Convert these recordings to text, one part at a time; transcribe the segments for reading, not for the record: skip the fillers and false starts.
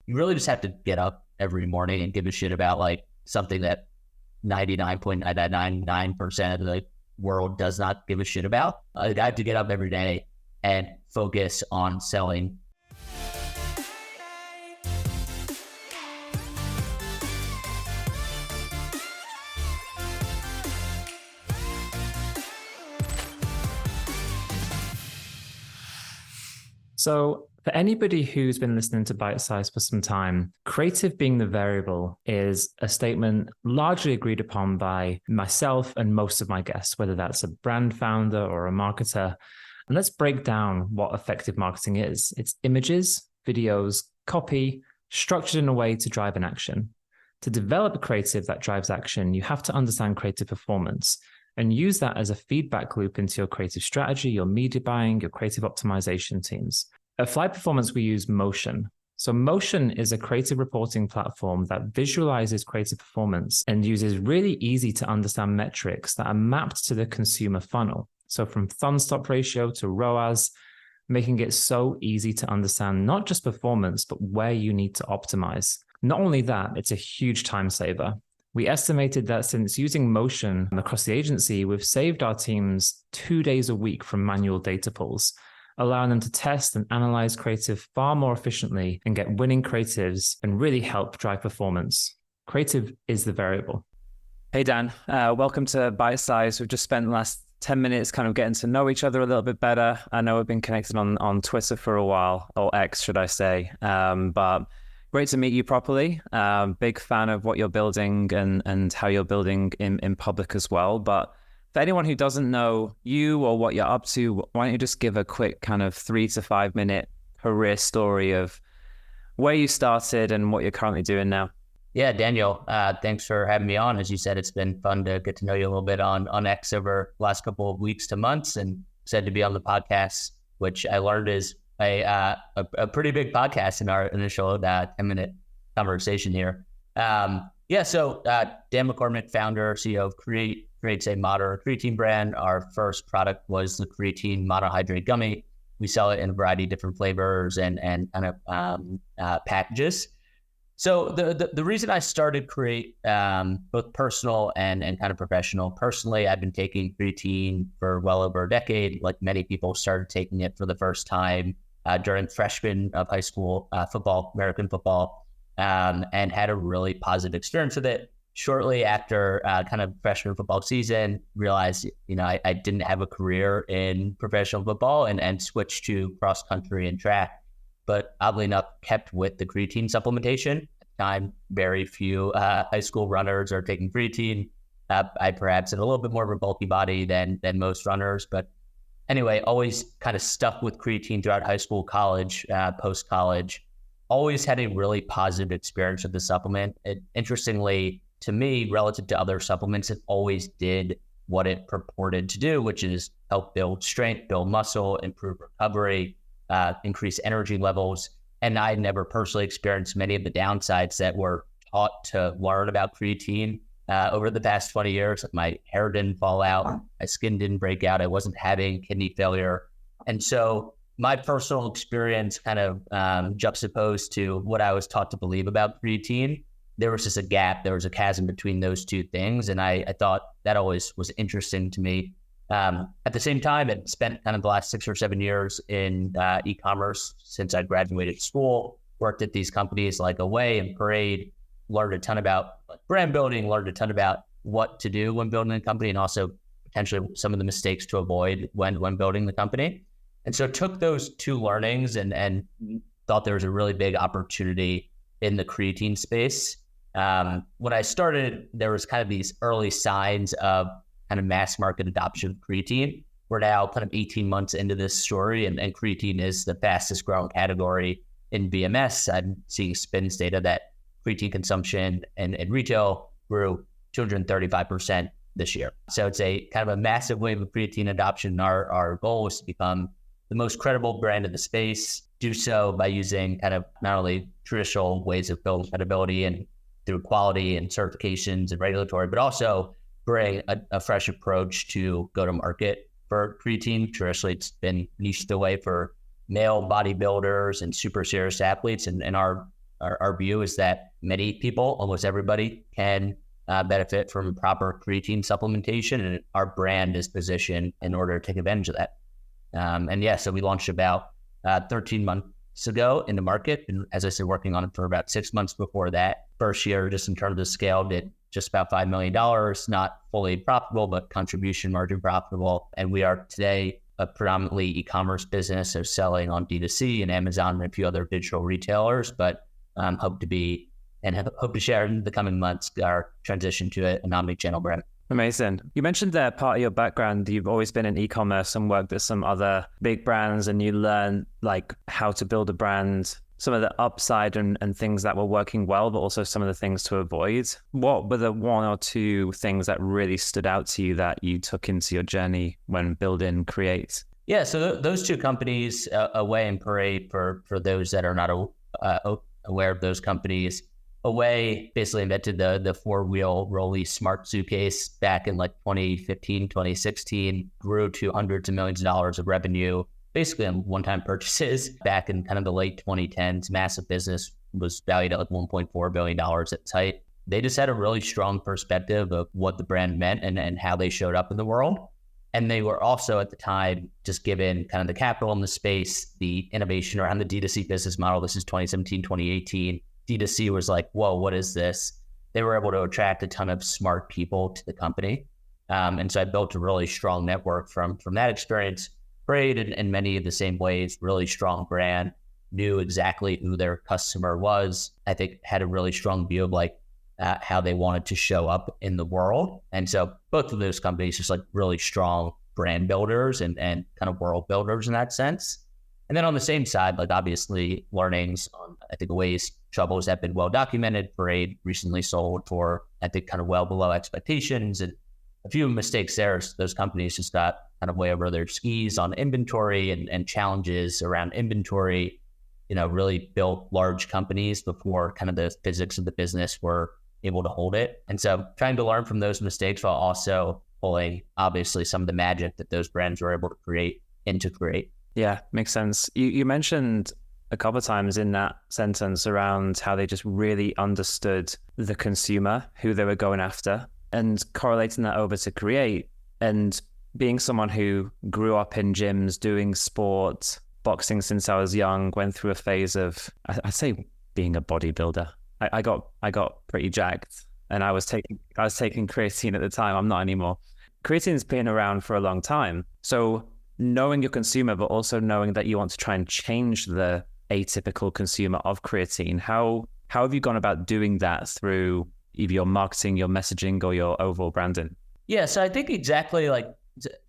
you really just have to get up every morning and give a shit about like something that 99.999% of the world does not give a shit about. I have to get up every day and focus on selling. So for anybody who's been listening to Bite Size for some time, creative being the variable is a statement largely agreed upon by myself and most of my guests, whether that's a brand founder or a marketer. And let's break down what effective marketing is. It's images, videos, copy, structured in a way to drive an action. To develop a creative that drives action, you have to understand creative performance and use that as a feedback loop into your creative strategy, your media buying, your creative optimization teams. At Fly Performance, we use Motion. So Motion is a creative reporting platform that visualizes creative performance and uses really easy to understand metrics that are mapped to the consumer funnel. So from thumb stop ratio to ROAS, making it so easy to understand not just performance, but where you need to optimize. Not only that, it's a huge time saver. We estimated that since using Motion across the agency, we've saved our teams 2 days a week from manual data pulls, allowing them to test and analyze creative far more efficiently and get winning creatives and really help drive performance. Creative is the variable. Hey, Dan, welcome to Bite Size. We've just spent the last 10 minutes kind of getting to know each other a little bit better. I know we've been connected on Twitter for a while, or X, should I say. But great to meet you properly. Big fan of what you're building and how you're building in public as well. But for anyone who doesn't know you or what you're up to, why don't you just give a quick kind of 3 to 5 minute career story of where you started and what you're currently doing now? Yeah, Daniel, thanks for having me on. As you said, it's been fun to get to know you a little bit on X over the last couple of weeks to months, and excited to be on the podcast, which I learned is a pretty big podcast in our initial 10-minute conversation here. Dan McCormick, founder, CEO of creates a modern creatine brand. Our first product was the Creatine monohydrate gummy. We sell it in a variety of different flavors and kind of packages. So the reason I started Create, both personal and kind of professional. Personally, I've been taking creatine for well over a decade. Like many people, started taking it for the first time during freshman of high school football, American football, and had a really positive experience with it. Shortly after kind of freshman football season, realized, I didn't have a career in professional football and switched to cross country and track. But oddly enough, kept with the creatine supplementation. At the time, very few high school runners are taking creatine. I perhaps had a little bit more of a bulky body than most runners. But anyway, always kind of stuck with creatine throughout high school, college, post-college. Always had a really positive experience with the supplement. Interestingly, to me, relative to other supplements, it always did what it purported to do, which is help build strength, build muscle, improve recovery, increase energy levels. And I never personally experienced many of the downsides that were taught to learn about creatine over the past 20 years. My hair didn't fall out, my skin didn't break out, I wasn't having kidney failure. And so my personal experience kind of juxtaposed to what I was taught to believe about creatine, there was just a gap, there was a chasm between those two things. And I thought that always was interesting to me. At the same time, I'd spent kind of the last 6 or 7 years in e-commerce since I graduated school, worked at these companies like Away and Parade, learned a ton about brand building, learned a ton about what to do when building a company, and also potentially some of the mistakes to avoid when building the company. And so took those two learnings and thought there was a really big opportunity in the creatine space. When I started, there was kind of these early signs of kind of mass market adoption of creatine. We're now kind of 18 months into this story, and creatine is the fastest growing category in VMS. I'm seeing SPINS data that creatine consumption and retail grew 235% this year. So it's a kind of a massive wave of creatine adoption. Our goal is to become the most credible brand in the space, do so by using kind of not only traditional ways of building credibility and through quality and certifications and regulatory, but also bring a fresh approach to go to market for creatine. Traditionally, it's been niched away for male bodybuilders and super serious athletes. And our our view is that many people, almost everybody, can benefit from proper creatine supplementation, and our brand is positioned in order to take advantage of that. So we launched about 13 months ago in the market. And as I said, working on it for about 6 months before that. First year, just in terms of scale, did just about $5 million, not fully profitable, but contribution margin profitable. And we are today a predominantly e-commerce business, so selling on D2C and Amazon and a few other digital retailers, but hope to share in the coming months our transition to an omni-channel brand. Amazing. You mentioned that part of your background, you've always been in e-commerce and worked at some other big brands, and you learned like how to build a brand, some of the upside and things that were working well, but also some of the things to avoid. What were the one or two things that really stood out to you that you took into your journey when building Create? Yeah, so those two companies, Away and Parade, for those that are not aware of those companies, Away basically invented the four-wheel rolly smart suitcase back in like 2015, 2016, grew to hundreds of millions of dollars of revenue, basically on one-time purchases back in kind of the late 2010s. Massive business, was valued at like $1.4 billion at its height. They just had a really strong perspective of what the brand meant and how they showed up in the world. And they were also at the time, just given kind of the capital in the space, the innovation around the D2C business model. This is 2017, 2018. D2C was like, whoa, what is this? They were able to attract a ton of smart people to the company. And so I built a really strong network from that experience. Parade in many of the same ways, really strong brand, knew exactly who their customer was. I think had a really strong view of like how they wanted to show up in the world. And so both of those companies just like really strong brand builders and kind of world builders in that sense. And then on the same side, like obviously learnings on, I think, Away's troubles have been well documented. Parade recently sold for, I think, kind of well below expectations, and a few mistakes there. Those companies just got kind of way over their skis on inventory and challenges around inventory, really built large companies before kind of the physics of the business were able to hold it. And so trying to learn from those mistakes while also pulling obviously some of the magic that those brands were able to create into Create. Yeah, makes sense. You mentioned a couple of times in that sentence around how they just really understood the consumer, who they were going after, and correlating that over to Create. And being someone who grew up in gyms, doing sport, boxing since I was young, went through a phase of, I'd say, being a bodybuilder. I got pretty jacked, and I was taking creatine at the time. I'm not anymore. Creatine's been around for a long time. So knowing your consumer, but also knowing that you want to try and change the atypical consumer of creatine, how have you gone about doing that through either your marketing, your messaging, or your overall branding? Yeah, so I think exactly like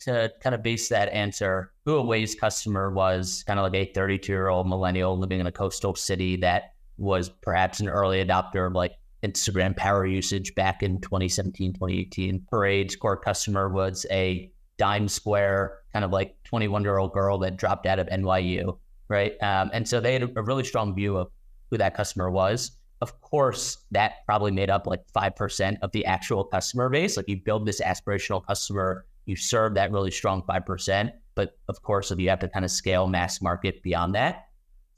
to kind of base that answer, who Away's customer was kind of like a 32-year-old millennial living in a coastal city that was perhaps an early adopter of like Instagram power usage back in 2017, 2018. Parade's core customer was a dime square, kind of like 21-year-old girl that dropped out of NYU, right? And so they had a really strong view of who that customer was. Of course, that probably made up like 5% of the actual customer base. Like you build this aspirational customer, you serve that really strong 5%. But of course, if you have to kind of scale mass market beyond that.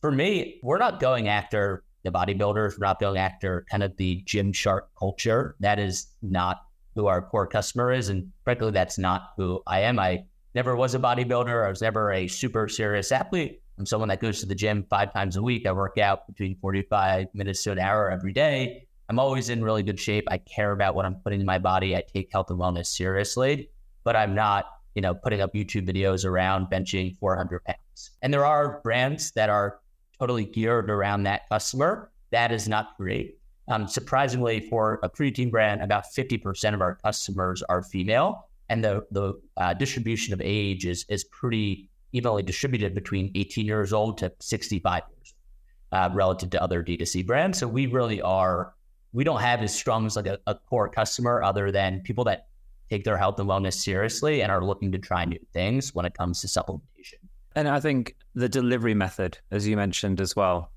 For me, we're not going after the bodybuilders. We're not going after kind of the gym shark culture. That is not who our core customer is. And frankly, that's not who I am. I never was a bodybuilder. I was never a super serious athlete. I'm someone that goes to the gym 5 times a week. I work out between 45 minutes to an hour every day. I'm always in really good shape. I care about what I'm putting in my body. I take health and wellness seriously, but I'm not, putting up YouTube videos around benching 400 pounds. And there are brands that are totally geared around that customer. That is not Create. Surprisingly, for a creatine brand, about 50% of our customers are female, and the distribution of age is pretty evenly distributed between 18 years old to 65 years relative to other D2C brands. So we really we don't have as strong as like a core customer other than people that take their health and wellness seriously and are looking to try new things when it comes to supplementation. And I think the delivery method, as you mentioned as well,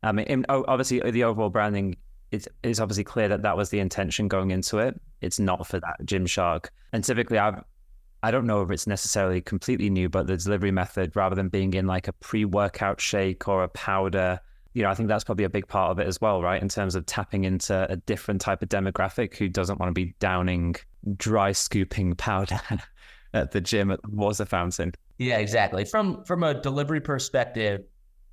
I mean, obviously the overall branding, it's obviously clear that was the intention going into it. It's not for that Gymshark. And typically I don't know if it's necessarily completely new, but the delivery method, rather than being in like a pre-workout shake or a powder, I think that's probably a big part of it as well, right? In terms of tapping into a different type of demographic who doesn't want to be downing dry scooping powder at the gym at the water fountain. Yeah, exactly. From a delivery perspective,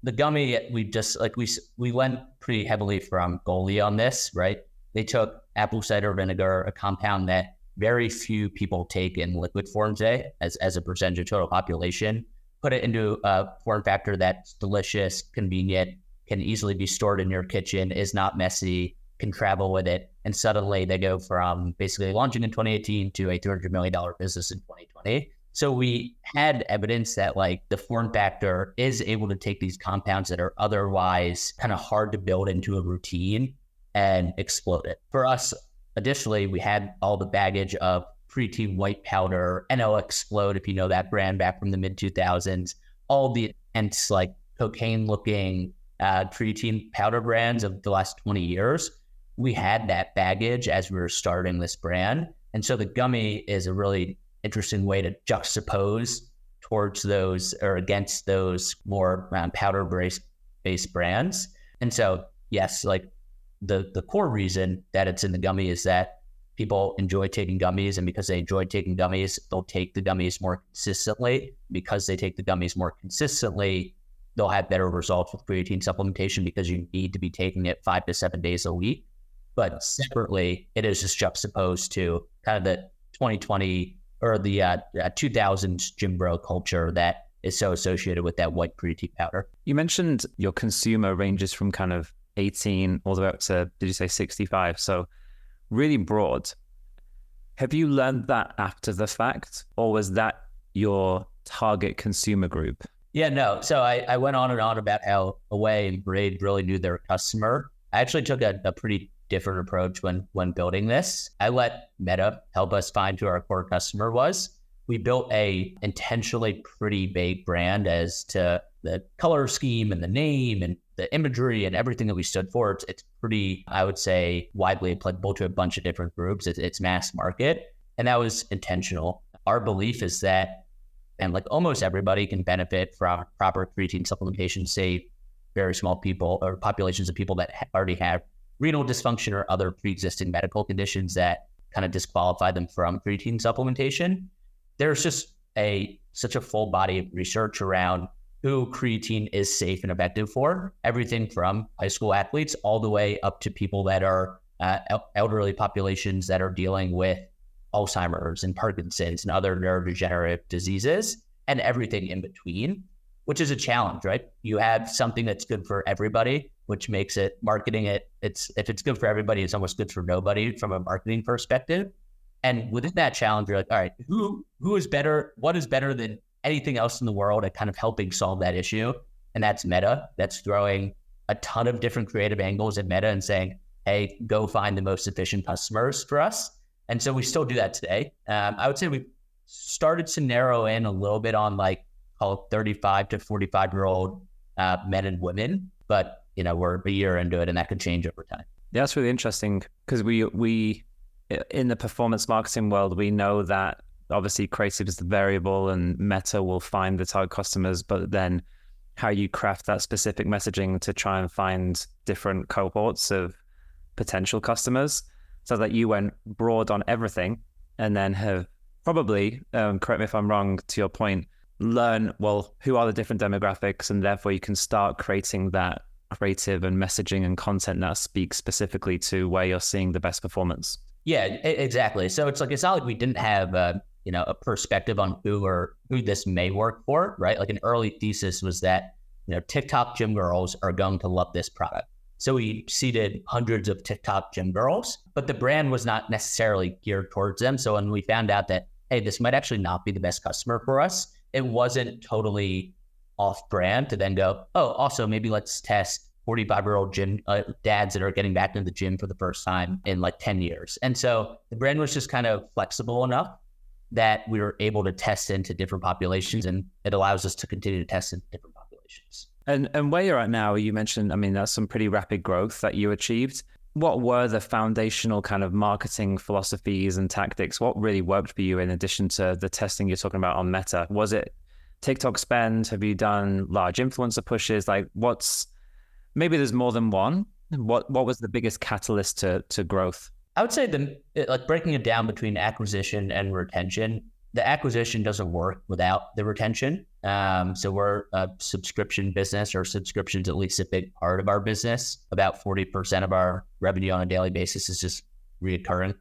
the gummy, we went pretty heavily from Goli on this, right? They took apple cider vinegar, a compound that very few people take in liquid form today as a percentage of total population, put it into a form factor that's delicious, convenient, can easily be stored in your kitchen, is not messy, can travel with it. And suddenly they go from basically launching in 2018 to a $200 million business in 2020. So we had evidence that like the form factor is able to take these compounds that are otherwise kind of hard to build into a routine and explode it. For us, additionally, we had all the baggage of Creatine white powder, NL Explode, if you know that brand back from the mid 2000s, all the intense like cocaine looking Creatine powder brands of the last 20 years. We had that baggage as we were starting this brand. And so the gummy is a really interesting way to juxtapose towards those or against those more powder-based brands. And so, yes, like the core reason that it's in the gummy is that people enjoy taking gummies, and because they enjoy taking gummies, they'll take the gummies more consistently. Because they take the gummies more consistently, they'll have better results with creatine supplementation because you need to be taking it 5 to 7 days a week. But separately, it is just juxtaposed to kind of the 2020 or the 2000s gym bro culture that is so associated with that white creatine powder. You mentioned your consumer ranges from kind of 18 all the way up to, did you say 65? So really broad. Have you learned that after the fact, or was that your target consumer group? Yeah, no. So I went on and on about how Away and Braid really knew their customer. I actually took a pretty different approach when building this. I let Meta help us find who our core customer was. We built a intentionally pretty vague brand as to the color scheme and the name and the imagery and everything that we stood for. It's pretty, I would say, widely applicable to a bunch of different groups. It's mass market, and that was intentional. Our belief is that, and like almost everybody can benefit from proper creatine supplementation, say very small people or populations of people that already have renal dysfunction or other pre-existing medical conditions that kind of disqualify them from creatine supplementation. There's just such a full body of research around who creatine is safe and effective for, everything from high school athletes all the way up to people that are elderly populations that are dealing with Alzheimer's and Parkinson's and other neurodegenerative diseases, and everything in between, which is a challenge, right? You have something that's good for everybody, which makes it marketing it. If it's good for everybody, it's almost good for nobody from a marketing perspective. And within that challenge, you're like, all right, who is better? What is better than anything else in the world at kind of helping solve that issue? And that's Meta. That's throwing a ton of different creative angles at Meta and saying, hey, go find the most efficient customers for us. And so we still do that today. I would say we started to narrow in a little bit on like call it 35 to 45-year-old men and women, but we're a year into it and that could change over time. Yeah, that's really interesting because we in the performance marketing world, we know that obviously creative is the variable and Meta will find the target customers, but then how you craft that specific messaging to try and find different cohorts of potential customers, so that you went broad on everything and then have probably, correct me if I'm wrong, to your point, learn, well, who are the different demographics, and therefore you can start creating that creative and messaging and content that speaks specifically to where you're seeing the best performance. Yeah, exactly. So it's not like we didn't have a perspective on who this may work for, right? Like an early thesis was that, TikTok gym girls are going to love this product. So we seeded hundreds of TikTok gym girls, but the brand was not necessarily geared towards them. So when we found out that, hey, this might actually not be the best customer for us, it wasn't totally off brand to then go, oh, also maybe let's test 45-year-old gym dads that are getting back into the gym for the first time in like 10 years. And so the brand was just kind of flexible enough that we were able to test into different populations, and it allows us to continue to test in different populations. And where you're at now, you mentioned, that's some pretty rapid growth that you achieved. What were the foundational kind of marketing philosophies and tactics? What really worked for you in addition to the testing you're talking about on Meta? Was it TikTok spend? Have you done large influencer pushes? Like maybe there's more than one. What was the biggest catalyst to growth? I would say like breaking it down between acquisition and retention. The acquisition doesn't work without the retention. So we're a subscription business, or subscription's at least a big part of our business. About 40% of our revenue on a daily basis is just recurring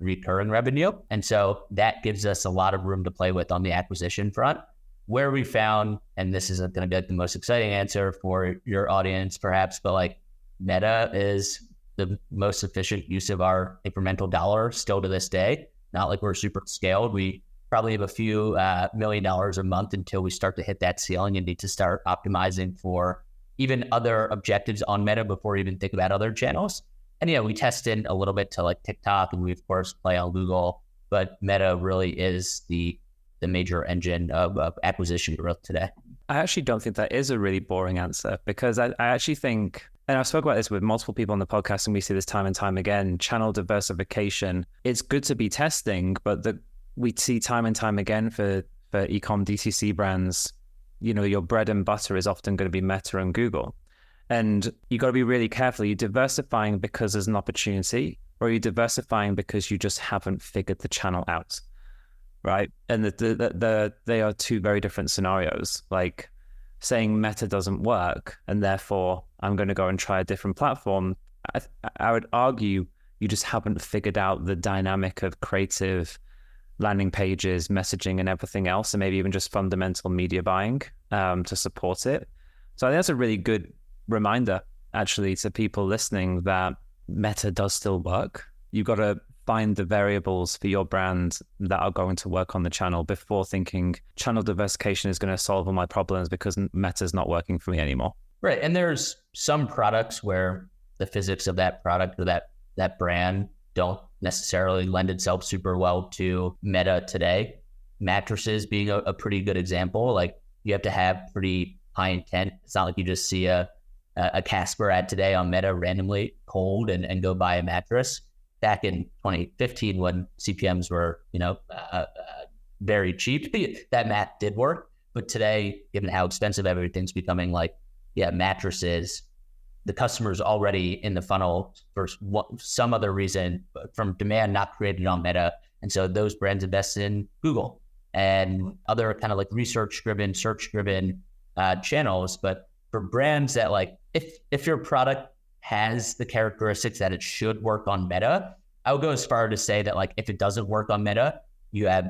revenue. And so that gives us a lot of room to play with on the acquisition front. Where we found, and this isn't going to be like the most exciting answer for your audience perhaps, but like Meta is the most efficient use of our incremental dollar still to this day. Not like we're super scaled. We probably have a few $1 million a month until we start to hit that ceiling and need to start optimizing for even other objectives on Meta before we even think about other channels. And yeah, we test in a little bit to like TikTok, and we of course play on Google, but Meta really is the major engine of acquisition growth today. I actually don't think that is a really boring answer, because I actually think, and I've spoken about this with multiple people on the podcast, and we see this time and time again, channel diversification. It's good to be testing, but we see time and time again for e-com DTC brands, your bread and butter is often going to be Meta and Google. And you got to be really careful. Are you diversifying because there's an opportunity, or are you diversifying because you just haven't figured the channel out? Right. And they are two very different scenarios. Like saying Meta doesn't work and therefore I'm going to go and try a different platform. I would argue you just haven't figured out the dynamic of creative landing pages, messaging, and everything else, and maybe even just fundamental media buying to support it. So I think that's a really good reminder, actually, to people listening that Meta does still work. You've got to find the variables for your brand that are going to work on the channel before thinking channel diversification is going to solve all my problems because Meta's not working for me anymore. Right. And there's some products where the physics of that product or that brand don't necessarily lend itself super well to Meta today. Mattresses being a pretty good example. Like you have to have pretty high intent. It's not like you just see a Casper ad today on Meta randomly cold and go buy a mattress. Back in 2015, when CPMs were, very cheap, that math did work. But today, given how expensive everything's becoming, mattresses, the customer's already in the funnel for some other reason from demand not created on Meta. And so those brands invest in Google and other kind of like research-driven, search-driven channels. But for brands that if your product has the characteristics that it should work on Meta, I would go as far to say that if it doesn't work on Meta, you have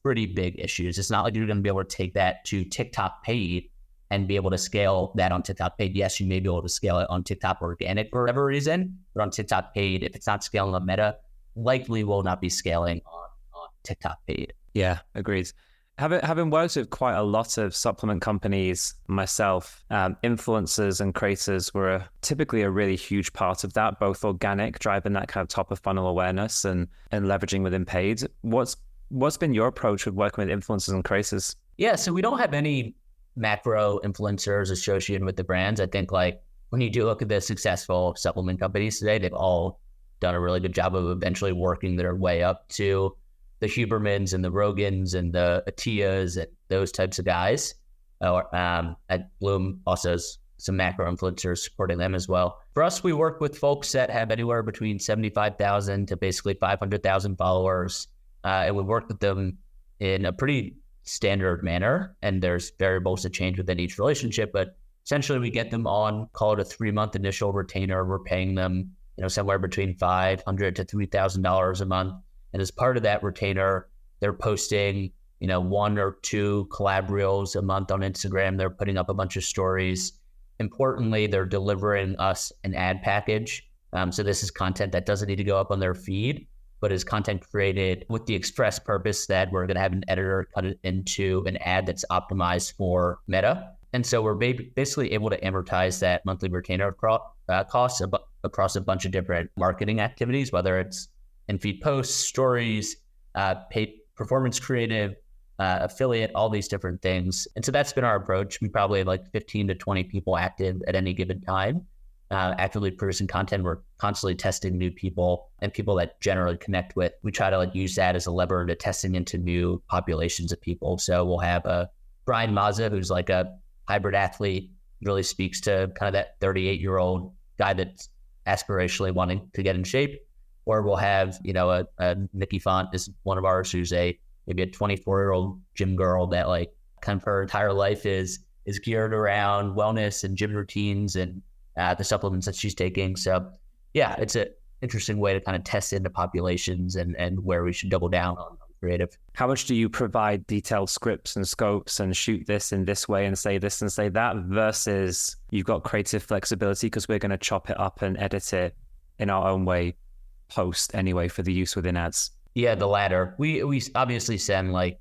pretty big issues. It's not like you're going to be able to take that to TikTok paid and be able to scale that on TikTok paid. Yes, you may be able to scale it on TikTok organic for whatever reason, but on TikTok paid, if it's not scaling on Meta, likely will not be scaling on TikTok paid. Yeah, agreed. Having worked with quite a lot of supplement companies myself, influencers and creators were typically a really huge part of that, both organic, driving that kind of top of funnel awareness and leveraging within paid. What's been your approach with working with influencers and creators? Yeah, so we don't have any macro influencers associated with the brands. I think when you do look at the successful supplement companies today, they've all done a really good job of eventually working their way up to the Hubermans and the Rogans and the Atias and those types of guys. At Bloom also has some macro influencers supporting them as well. For us, we work with folks that have anywhere between 75,000 to basically 500,000 followers. And we work with them in a pretty standard manner. And there's variables that change within each relationship, but essentially we get them on, call it a 3-month initial retainer. We're paying them, somewhere between $500 to $3,000 a month. And as part of that retainer, they're posting, 1 or 2 collab reels a month on Instagram. They're putting up a bunch of stories. Importantly, they're delivering us an ad package. So this is content that doesn't need to go up on their feed, but is content created with the express purpose that we're going to have an editor cut it into an ad that's optimized for Meta. And so we're basically able to amortize that monthly retainer costs across a bunch of different marketing activities, whether it's in-feed posts, stories, paid performance creative, affiliate, all these different things. And so that's been our approach. We probably have 15 to 20 people active at any given time, actively producing content. We're constantly testing new people and people that generally connect with. We try to use that as a lever to testing into new populations of people. So we'll have Brian Mazza, who's a hybrid athlete, really speaks to kind of that 38-year-old guy that's aspirationally wanting to get in shape, or we'll have, a Nikki Font is one of ours who's maybe a 24-year-old gym girl that like kind of her entire life is geared around wellness and gym routines and the supplements that she's taking. So yeah, it's an interesting way to kind of test into populations and where we should double down on creative. How much do you provide detailed scripts and scopes and shoot this in this way and say this and say that versus you've got creative flexibility because we're going to chop it up and edit it in our own way post anyway for the use within ads? Yeah, the latter. We obviously send like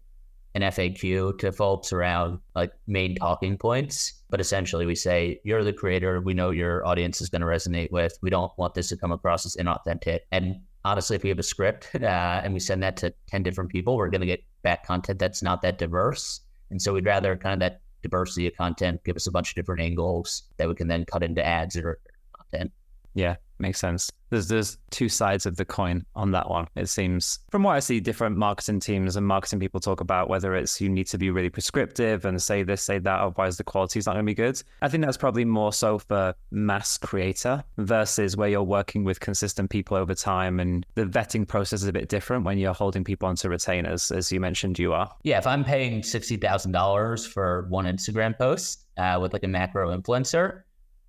an FAQ to folks around like main talking points, but essentially we say, you're the creator. We know your audience is going to resonate with. We don't want this to come across as inauthentic. And honestly, if we have a script and we send that to 10 different people, we're going to get back content that's not that diverse. And so we'd rather kind of that diversity of content give us a bunch of different angles that we can then cut into ads or content. Yeah, makes sense. There's two sides of the coin on that one. It seems, from what I see, different marketing teams and marketing people talk about whether it's you need to be really prescriptive and say this, say that, otherwise the quality is not going to be good. I think that's probably more so for mass creator versus where you're working with consistent people over time, and the vetting process is a bit different when you're holding people onto retainers, as you mentioned you are. Yeah, if I'm paying $60,000 for one Instagram post with like a macro influencer,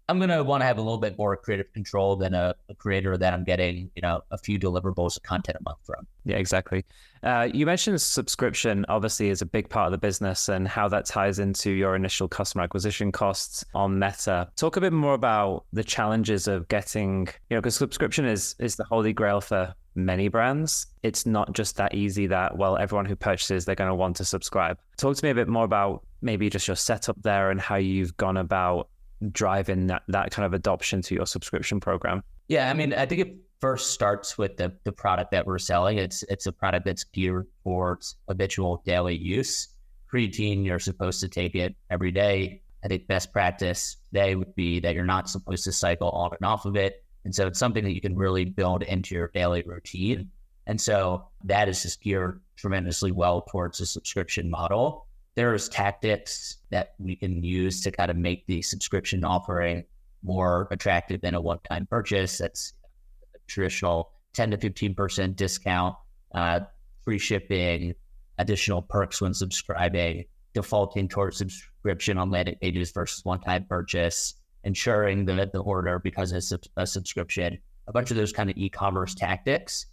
I'm going to want to have a little bit more creative control than a creator that I'm getting, a few deliverables of content a month from. Yeah, exactly. You mentioned subscription obviously is a big part of the business and how that ties into your initial customer acquisition costs on Meta. Talk a bit more about the challenges of getting, because subscription is the holy grail for many brands. It's not just that easy that, well, everyone who purchases, they're going to want to subscribe. Talk to me a bit more about maybe just your setup there and how you've gone about driving that kind of adoption to your subscription program. Yeah, I mean, I think it first starts with the product that we're selling. It's a product that's geared towards habitual daily use. Creatine, you're supposed to take it every day. I think best practice today would be that you're not supposed to cycle on and off of it. And so it's something that you can really build into your daily routine. And so that is just geared tremendously well towards a subscription model. There's tactics that we can use to kind of make the subscription offering more attractive than a one-time purchase. That's a traditional 10 to 15% discount, free shipping, additional perks when subscribing, defaulting towards subscription on landing pages versus one-time purchase, ensuring that the order because it's a subscription, a bunch of those kind of e-commerce tactics.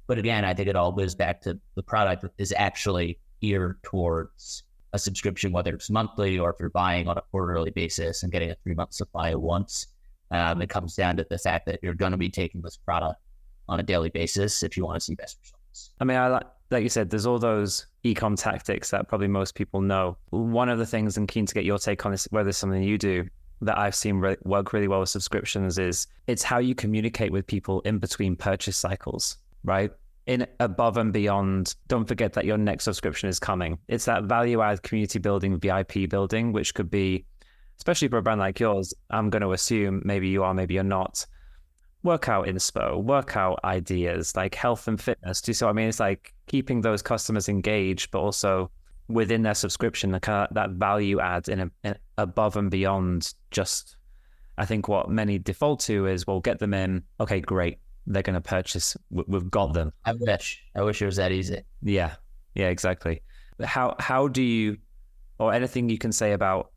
But again, I think it all goes back to the product is actually geared towards a subscription, whether it's monthly or if you're buying on a quarterly basis and getting a 3-month supply at once. It comes down to the fact that you're going to be taking this product on a daily basis if you want to see best results. I mean, like you said, there's all those e-com tactics that probably most people know. One of the things I'm keen to get your take on is whether it's something you do that I've seen work really well with subscriptions is it's how you communicate with people in between purchase cycles, right? In above and beyond, don't forget that your next subscription is coming. It's that value add community building, VIP building, which could be, especially for a brand like yours, I'm going to assume maybe you are, maybe you're not. Workout inspo, workout ideas, like health and fitness. Do you see what I mean? It's like keeping those customers engaged, but also within their subscription, that value add in above and beyond just, I think what many default to is, well, get them in. Okay, great. They're going to purchase. We've got them. I wish it was that easy. Yeah, exactly. How do you, or anything you can say about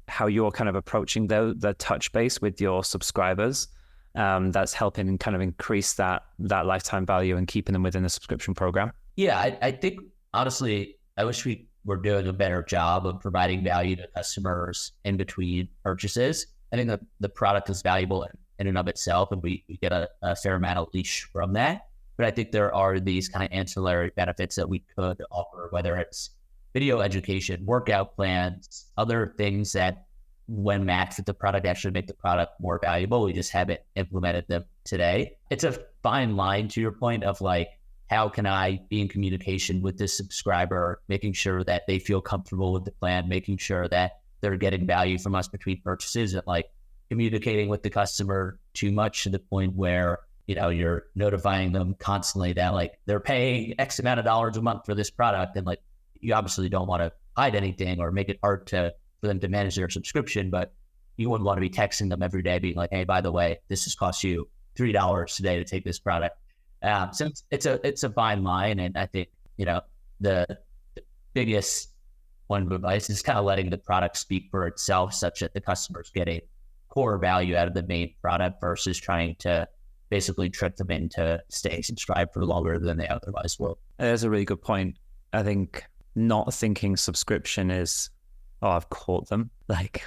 how you're kind of approaching the touch base with your subscribers that's helping kind of increase that lifetime value and keeping them within the subscription program? Yeah, I think, honestly, I wish we were doing a better job of providing value to customers in between purchases. I think the product is valuable in and of itself, and we get a fair amount of leash from that. But I think there are these kind of ancillary benefits that we could offer, whether it's video education, workout plans, other things that when matched with the product actually make the product more valuable. We just haven't implemented them today. It's a fine line to your point of like, how can I be in communication with this subscriber, making sure that they feel comfortable with the plan, making sure that they're getting value from us between purchases, and like communicating with the customer too much to the point where, you're notifying them constantly that like they're paying X amount of dollars a month for this product. And like, you obviously don't want to hide anything or make it hard for them to manage their subscription, but you wouldn't want to be texting them every day being like, hey, by the way, this has cost you $3 today to take this product. So it's a fine line. And I think, the biggest one of advice is kind of letting the product speak for itself, such that the customer's getting core value out of the main product versus trying to basically trick them into staying subscribed for longer than they otherwise will. There's a really good point. I think not thinking subscription is, oh, I've caught them,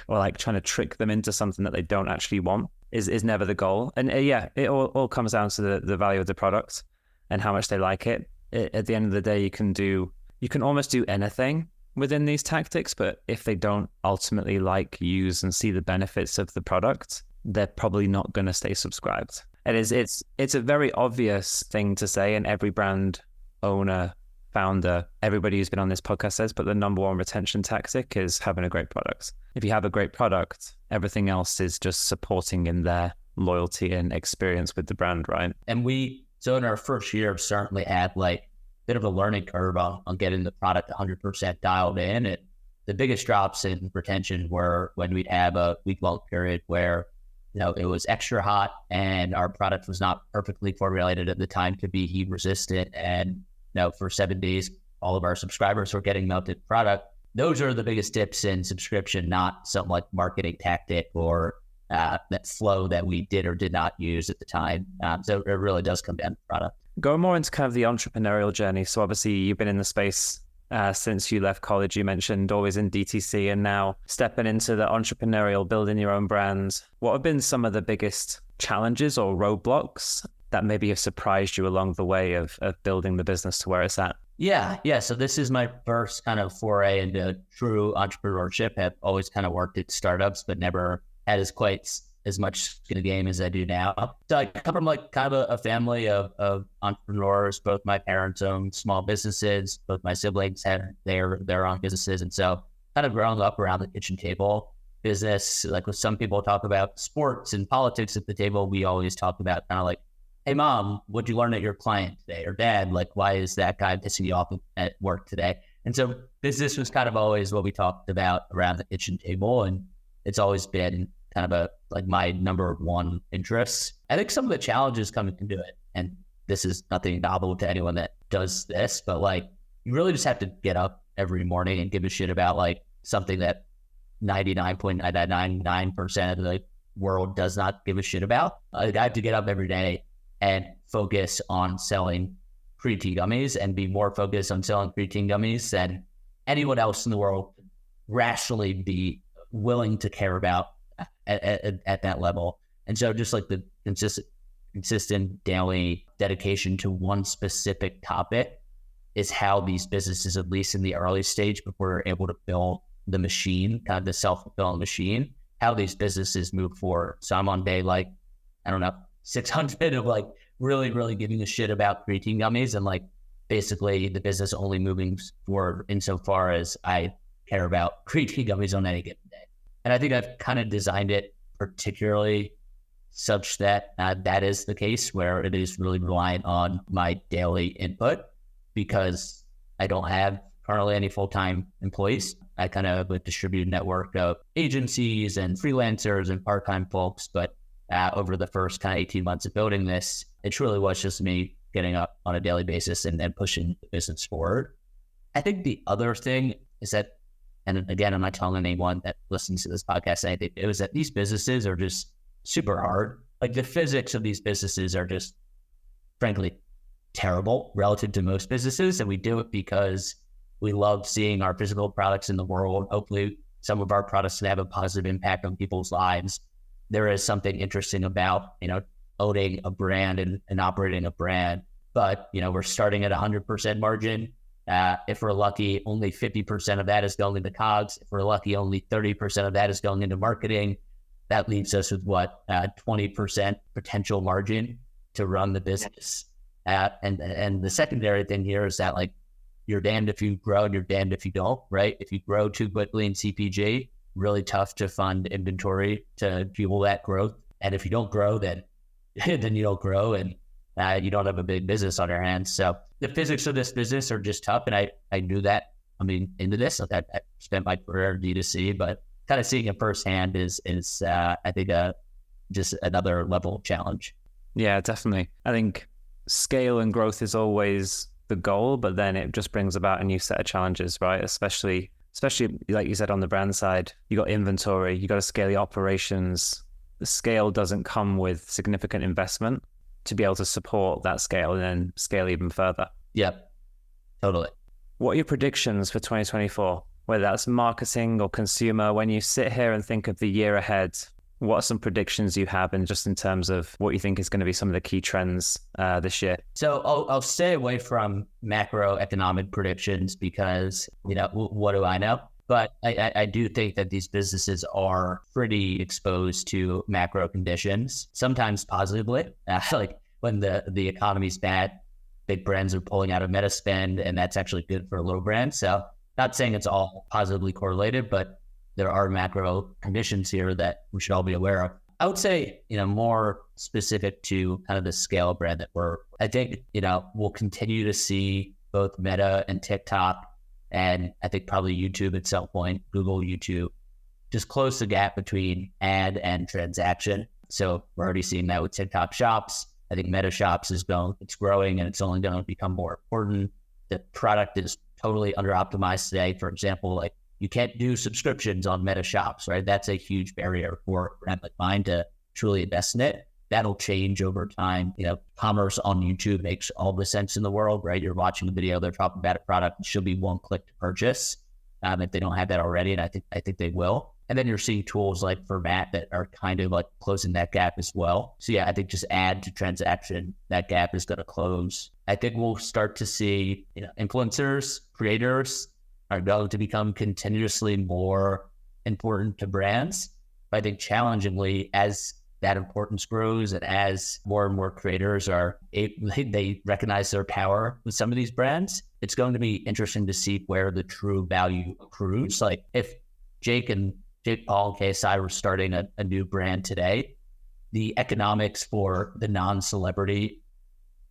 or trying to trick them into something that they don't actually want is never the goal. And it all comes down to the value of the product and how much they like it. At the end of the day, you can almost do anything within these tactics, but if they don't ultimately use and see the benefits of the product, they're probably not going to stay subscribed. And it's a very obvious thing to say, and every brand owner, founder, everybody who's been on this podcast says, but the number one retention tactic is having a great product. If you have a great product, everything else is just supporting in their loyalty and experience with the brand, right? And so in our first year, certainly had a bit of a learning curve on getting the product 100% dialed in. And the biggest drops in retention were when we'd have a week-long period where it was extra hot and our product was not perfectly formulated at the time to be heat resistant. And for 7 days, all of our subscribers were getting melted product. Those are the biggest dips in subscription, not some marketing tactic or that flow that we did or did not use at the time. So it really does come down to product. Go more into kind of the entrepreneurial journey. So obviously you've been in the space since you left college. You mentioned always in DTC, and now stepping into the entrepreneurial, building your own brands. What have been some of the biggest challenges or roadblocks that maybe have surprised you along the way of building the business to where it's at? Yeah. So this is my first kind of foray into true entrepreneurship. I've always kind of worked at startups, but never had as much skin in the game as I do now. So I come from kind of a family of entrepreneurs. Both my parents own small businesses. Both my siblings had their own businesses. And so kind of growing up around the kitchen table business, with some people talk about sports and politics at the table, we always talk about kind of hey, Mom, what'd you learn at your client today? Or Dad, why is that guy pissing you off at work today? And so business was kind of always what we talked about around the kitchen table. And it's always been kind of my number one interest. I think some of the challenges coming into it, and this is nothing novel to anyone that does this, but you really just have to get up every morning and give a shit about something that 99.999% of the world does not give a shit about. I have to get up every day and focus on selling Creatine gummies and be more focused on selling Creatine gummies than anyone else in the world could rationally be willing to care about at that level. And so just the consistent daily dedication to one specific topic is how these businesses, at least in the early stage, before we're able to build the machine, kind of the self-fulfilling machine, how these businesses move forward. So I'm on day 600 of really, really giving a shit about Creatine gummies, and basically the business only moving forward insofar as I care about Creatine gummies on any given day. And I think I've kind of designed it particularly such that that is the case, where it is really reliant on my daily input, because I don't have currently any full-time employees. I kind of have a distributed network of agencies and freelancers and part-time folks, but over the first kind of 18 months of building this, it truly was just me getting up on a daily basis and pushing the business forward. I think the other thing is that, and again, I'm not telling anyone that listens to this podcast anything, it was that these businesses are just super hard. The physics of these businesses are just, frankly, terrible relative to most businesses. And we do it because we love seeing our physical products in the world. Hopefully some of our products can have a positive impact on people's lives. There is something interesting about, owning a brand and operating a brand, but, we're starting at 100% margin. If we're lucky, only 50% of that is going into COGS. If we're lucky, only 30% of that is going into marketing. That leaves us with 20% potential margin to run the business. And the secondary thing here is that you're damned if you grow and you're damned if you don't, right? If you grow too quickly in CPG, really tough to fund inventory to fuel that growth. And if you don't grow, then you don't grow, and you don't have a big business on your hands. So the physics of this business are just tough. And I knew that into this. I spent my career in D2C, but kind of seeing it firsthand is I think just another level of challenge. Yeah, definitely. I think scale and growth is always the goal, but then it just brings about a new set of challenges, right? Especially like you said, on the brand side, you got inventory, you got to scale the operations. The scale doesn't come with significant investment to be able to support that scale and then scale even further. Yep, totally. What are your predictions for 2024? Whether that's marketing or consumer, when you sit here and think of the year ahead, what are some predictions you have, and just in terms of what you think is going to be some of the key trends this year? So I'll stay away from macroeconomic predictions because, what do I know? But I do think that these businesses are pretty exposed to macro conditions, sometimes positively. Like when the economy's bad, big brands are pulling out of meta spend, and that's actually good for low brands. So not saying it's all positively correlated, but there are macro conditions here that we should all be aware of. I would say, more specific to kind of the scale brand that I think, we'll continue to see both Meta and TikTok, and I think probably YouTube at some point, Google, YouTube, just close the gap between ad and transaction. So we're already seeing that with TikTok Shops. I think Meta Shops it's growing, and it's only going to become more important. The product is totally under optimized today. For example, like you can't do subscriptions on Meta Shops, right? That's a huge barrier for a brand like mine to truly invest in it. That'll change over time. Commerce on YouTube makes all the sense in the world, right? You're watching a video, they're talking about a product, it should be one click to purchase. If they don't have that already, and I think they will. And then you're seeing tools like Format that are kind of like closing that gap as well. So yeah, I think just add to transaction, that gap is going to close. I think we'll start to see, influencers, creators are going to become continuously more important to brands. But I think challengingly, as that importance grows and as more and more creators they recognize their power with some of these brands, it's going to be interesting to see where the true value accrues. Like if Jake Paul and KSI were starting a new brand today, the economics for the non-celebrity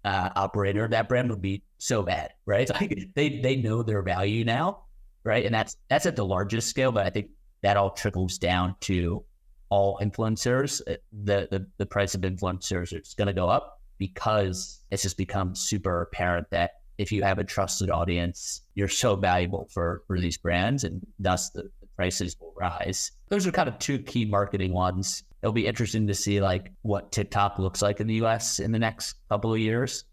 operator, that brand would be so bad, right? Like they know their value now, right? And that's at the largest scale, but I think that all trickles down to all influencers. The price of influencers is going to go up because it's just become super apparent that if you have a trusted audience, you're so valuable for these brands, and thus the prices will rise. Those are kind of two key marketing ones. It'll be interesting to see like what TikTok looks like in the US in the next couple of years.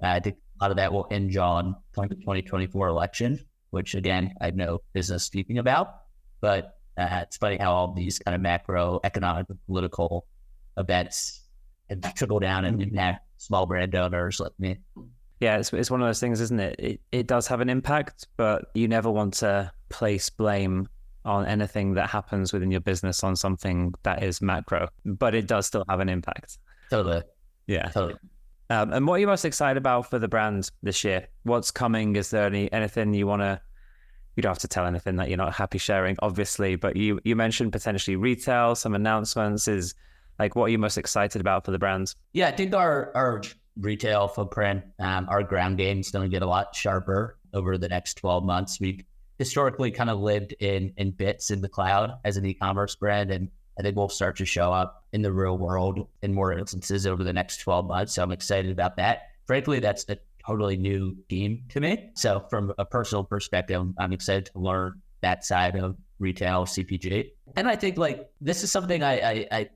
I think a lot of that will hinge on the 2024 election, which again, I have no business speaking about, but it's funny how all these kind of macroeconomic and political events and trickle down and impact small brand owners like me. Yeah, it's one of those things, isn't it? It does have an impact, but you never want to place blame on anything that happens within your business on something that is macro, but it does still have an impact. Totally. Yeah. Totally. And what are you most excited about for the brand this year? What's coming? Is there anything you don't have to tell anything that you're not happy sharing, obviously, but you mentioned potentially retail, some announcements. Is like, what are you most excited about for the brand? Yeah, I think our retail footprint, our ground game is going to get a lot sharper over the next 12 months. We've historically kind of lived in bits in the cloud as an e-commerce brand, and I think we'll start to show up in the real world in more instances over the next 12 months. So I'm excited about that. Frankly, that's a totally new game to me. So from a personal perspective, I'm excited to learn that side of retail CPG. And I think like this is something I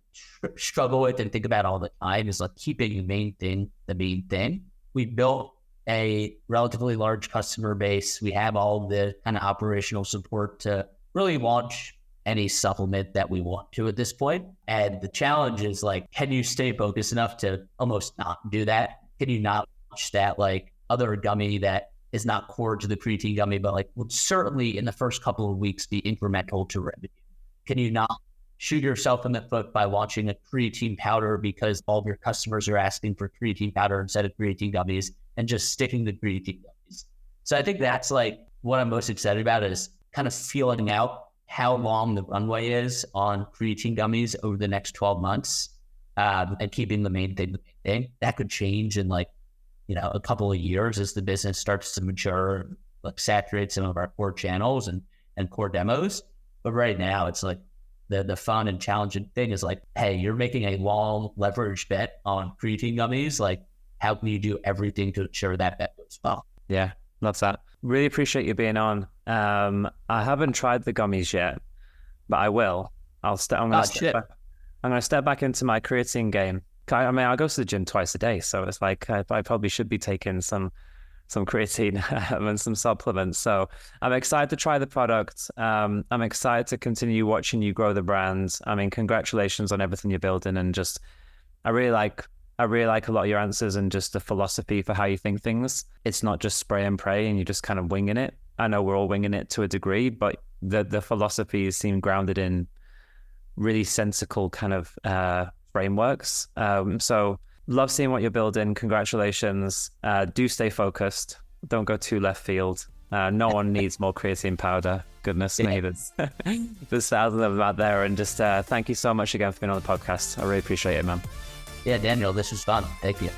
struggle with and think about all the time, is like keeping the main thing. We built a relatively large customer base. We have all the kind of operational support to really launch any supplement that we want to at this point. And the challenge is like, can you stay focused enough to almost not do that? Can you not launch that like other gummy that is not core to the Creatine gummy, but like would certainly in the first couple of weeks be incremental to revenue? Can you not shoot yourself in the foot by launching a creatine powder because all of your customers are asking for creatine powder instead of creatine gummies, and just sticking to creatine gummies? So I think that's like what I'm most excited about, is kind of feeling out how long the runway is on creatine gummies over the next 12 months, and keeping the main thing. That could change in like, a couple of years as the business starts to mature, like saturate some of our core channels and core demos. But right now it's like, the fun and challenging thing is like, hey, you're making a long leverage bet on creatine gummies. Like, how can you do everything to ensure that bet goes well? Yeah, love that. Really appreciate you being on. I haven't tried the gummies yet, but I will. I'm going to step back into my creatine game. I mean, I go to the gym twice a day, so it's like I probably should be taking some creatine and some supplements. So I'm excited to try the product. I'm excited to continue watching you grow the brand. I mean, congratulations on everything you're building, and just I really like a lot of your answers and just the philosophy for how you think things. It's not just spray and pray and you're just kind of winging it. I know we're all winging it to a degree, but the philosophies seem grounded in really sensible kind of frameworks. So love seeing what you're building. Congratulations. Do stay focused. Don't go too left field. No one needs more creatine powder. Goodness me, there's thousands of them out there. And just thank you so much again for being on the podcast. I really appreciate it, man. Yeah, Daniel, this was fun. Thank you.